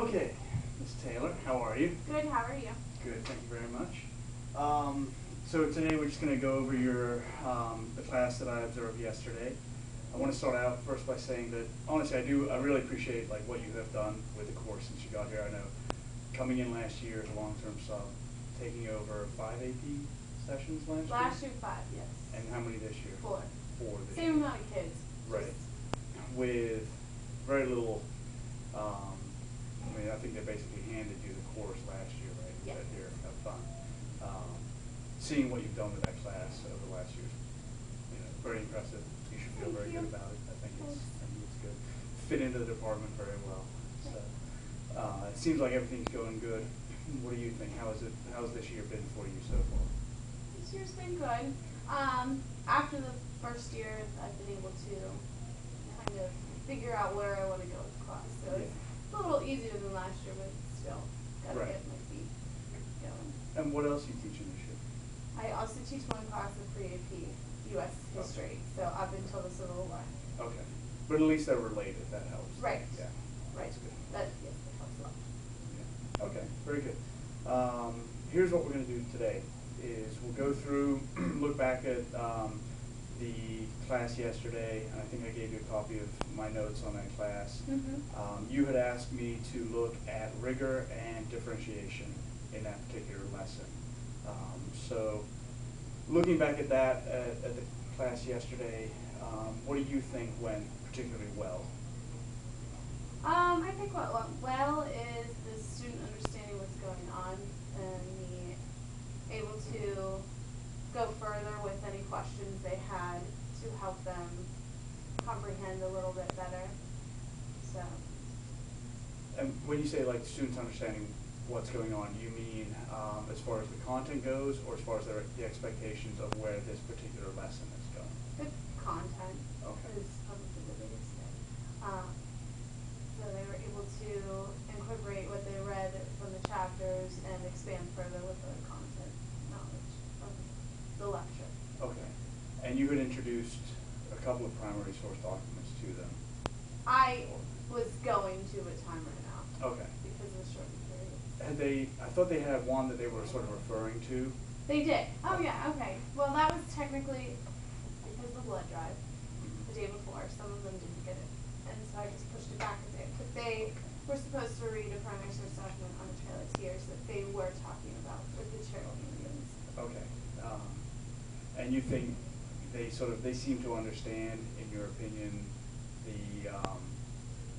Okay, Ms. Taylor, how are you? Good, how are you? Good, thank you very much. So today we're just going to go over the class that I observed yesterday. I want to start out first by saying that honestly I really appreciate what you have done with the course since you got here. I know coming in last year as a long-term sub, taking over 5 AP sessions last year? Last year 5, yes. And how many this year? 4. 4 this Same year. amount of kids. Right. With very little, I think they basically handed you the course last year, right? Yeah. That here, have fun. Seeing what you've done with that class over the last year, very impressive. You should feel very good about it. I think it's good. Fit into the department very well. So it seems like everything's going good. What do you think? How's this year been for you so far? This year's been good. After the first year, I've been able to kind of figure out where I want to go with the class. So it's a little easier than last year, but still got to get my feet going. And what else are you teaching this year? I also teach one class of pre-AP U.S. history, so up until the Civil War. Okay, but at least they're related. That helps. Right. Yeah. Right. That's good. That helps a lot. Yeah. Okay. Very good. Here's what we're going to do today: is we'll go through, look back at the class yesterday, and I think I gave you a copy of my notes on that class. Mm-hmm. You had asked me to look at rigor and differentiation in that particular lesson. So looking back at that, at the class yesterday, what do you think went particularly well? I think what went well is the student understanding what's going on and me able to go further with any questions they had to help them comprehend a little bit better. So. And when you say students understanding what's going on, do you mean as far as the content goes, or as far as the expectations of where this particular lesson is going? The content is probably the biggest thing. So they were able to incorporate what they read from the chapters and expand further with the content knowledge of the lecture. Okay. And you had introduced a couple of primary source documents to them. I was going to, but time ran out. Okay. Because of the shortened period. I thought they had one that they were sort of referring to. They did. Oh yeah, okay. Well, that was technically because of the blood drive the day before. Some of them didn't get it. And so I just pushed it back a day. But they were supposed to read a primary source document on the Trail of Tears that they were talking about with the Cherokee Indians. Okay. And you think they seem to understand, in your opinion,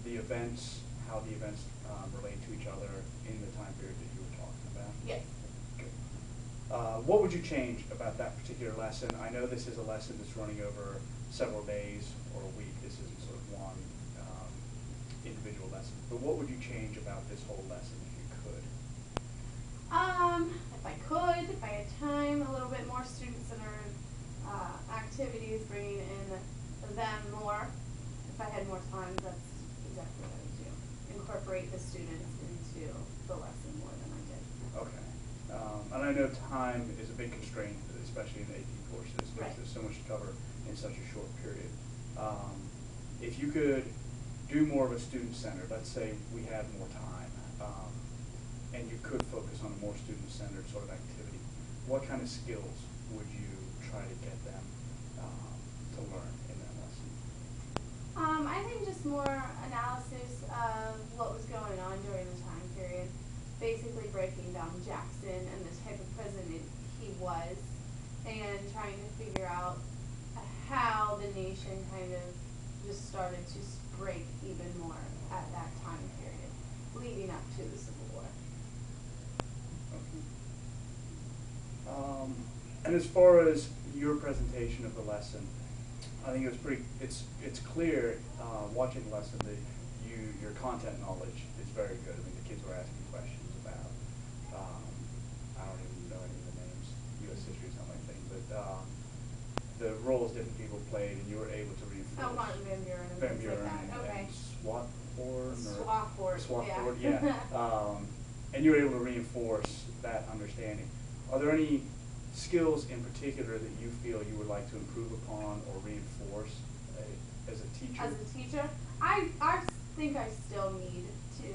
the events, how the events relate to each other in the time period that you were talking about? Yes. Good. What would you change about that particular lesson? I know this is a lesson that's running over several days or a week. This isn't sort of one individual lesson. But what would you change about this whole lesson if you could? If I had time, a little bit more student-centered activities, bringing in them more. If I had more time, that's exactly what I would do. Incorporate the students into the lesson more than I did. Okay. And I know time is a big constraint, especially in AP courses, because Right. there's so much to cover in such a short period. If you could do more of a student-centered, let's say we had more time, and you could focus on a more student-centered sort of activity, what kind of skills would you try to get them to learn in that lesson? I think just more analysis of what was going on during the time period, basically breaking down Jackson and the type of president he was, and trying to figure out how the nation kind of just started to break even more at that time period, leading up to the Civil War. Okay. And as far as your presentation of the lesson, I think it's clear watching the lesson that your content knowledge is very good. I mean, the kids were asking questions about I don't even know any of the names, U.S. history is not my thing, but the roles different people played, and you were able to reinforce. Oh, Martin Van Buren and things like that. Okay. And Swarthmore. Swarthmore, yeah. And you were able to reinforce that understanding. Are there any skills in particular that you feel you would like to improve upon or reinforce as a teacher? As a teacher, I think I still need to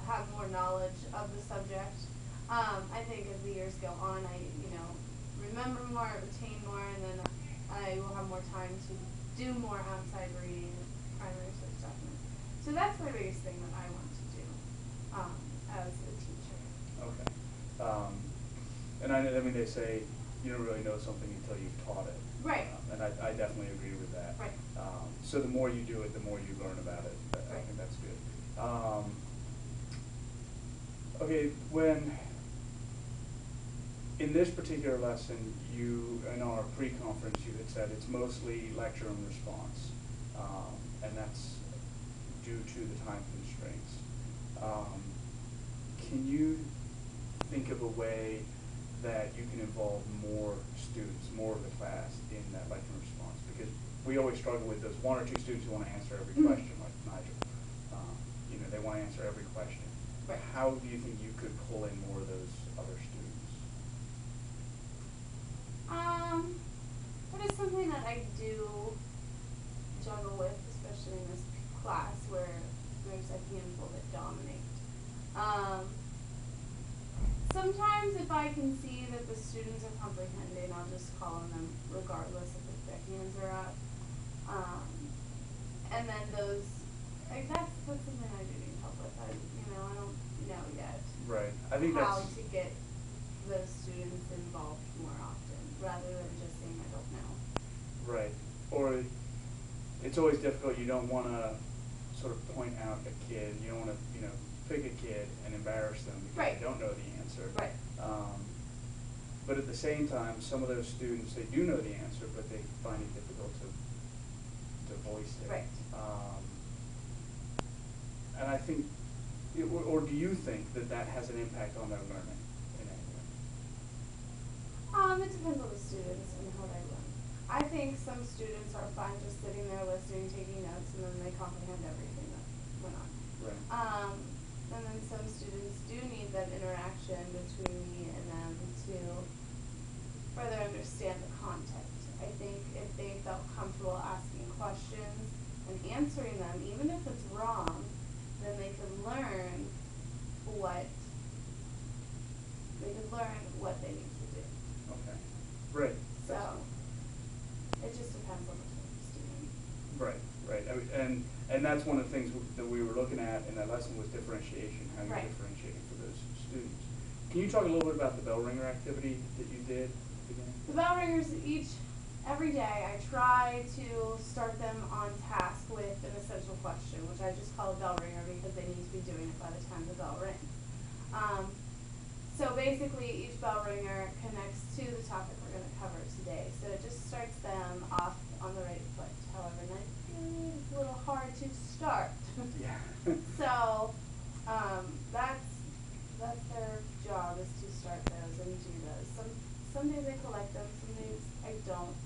have more knowledge of the subject. I think as the years go on, I, remember more, retain more, and then I will have more time to do more outside reading and primary source documents. So that's my biggest thing that I want to do as a teacher. Okay. And I mean, they say you don't really know something until you've taught it. Right. And I definitely agree with that. Right. So the more you do it, the more you learn about it. I Right. think that's good. Okay, when in this particular lesson, in our pre-conference, you had said it's mostly lecture and response, and that's due to the time constraints. Can you think of a way that you can involve more students, more of the class in that lecture and response? Because we always struggle with those one or two students who want to answer every question, like Nigel. They want to answer every question. Right. How do you think you could pull in more of those other students? That is something that I do juggle with, especially in this class where there's a handful that dominate. Sometimes if I can see that the students are comprehending, I'll just call on them regardless if their hands are up. And then that's something I do need help with. I don't know yet. Right. I think how that's to get those students involved more often, rather than just saying I don't know. right. Or it's always difficult. You don't want to sort of point out a kid. You don't want to, pick a kid and embarrass them because Right. they don't know the answer. Right. But at the same time, some of those students, they do know the answer, but they find it difficult to voice it. Right. And I think, or do you think that has an impact on their learning in any way? It depends on the students and how they learn. I think some students are fine just sitting there listening, taking notes, and then they comprehend everything that went on. Right. And then some students do need that interaction between me and them to further understand the content. I think if they felt comfortable asking questions and answering them, even if it's wrong, then they could learn what they need to do. Okay. Right. So it just depends on the type of student. Right. Right. And that's one of the things that we were looking at in that lesson was differentiation, how you're Right. differentiating for those students. Can you talk a little bit about the bell ringer activity that you did at the beginning? The bell ringers every day I try to start them on task with an essential question, which I just call a bell ringer because they need to be doing it by the time the bell rings. So basically each bell ringer connects to the topic we're going to cover today. So it just starts them off on the right foot. However, it's a little hard to start. Yeah. So that's their job, is to start those and do those. Some days I collect them, some days I don't.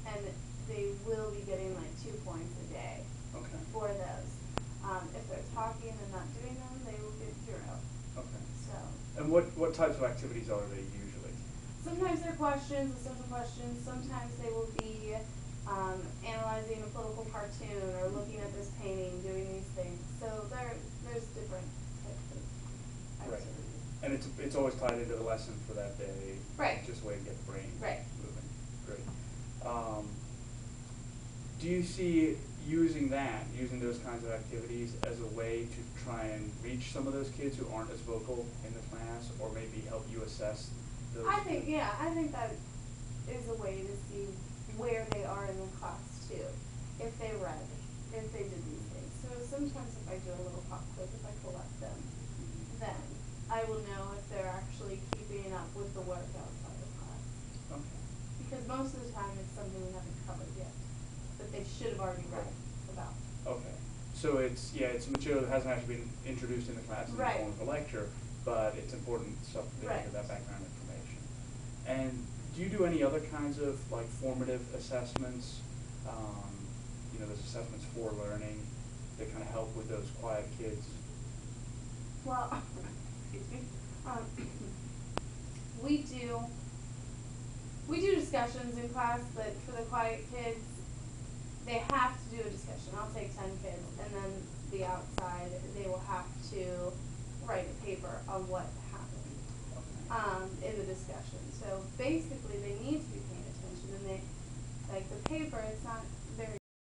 And they will be getting like 2 points a day Okay. for those. If they're talking and not doing them, they will get 0. Okay. So And what types of activities are they usually? sometimes they're questions, essential questions. Sometimes they will be analyzing a political cartoon or looking at this painting, doing these things. So there's different types of Right. activities. And it's always tied into the lesson for that day. Right. It's just a way to get the brain Right. moving. Great. Do you see using those kinds of activities as a way to try and reach some of those kids who aren't as vocal in the class, or maybe help you assess those? I think that is a way to see where they are in the class too. If they read, if they did these things. So sometimes if I do a little pop quiz, if I collect them, then I will know if they're actually keeping up with the work outside of class. Okay. Because most of the time it's something we haven't covered yet, that they should have already read about. Okay. So it's material that hasn't actually been introduced in the class in the Right. form of a lecture, but it's important stuff to Right. get that background information. And do you do any other kinds of formative assessments? Those assessments for learning that kind of help with those quiet kids? Well, excuse me. We do discussions in class, but for the quiet kids, they have to do a discussion. I'll take 10 kids, and then the outside, they will have to write a paper on what happened in the discussion. So basically, they need to be paying attention, and they, like the paper, it's not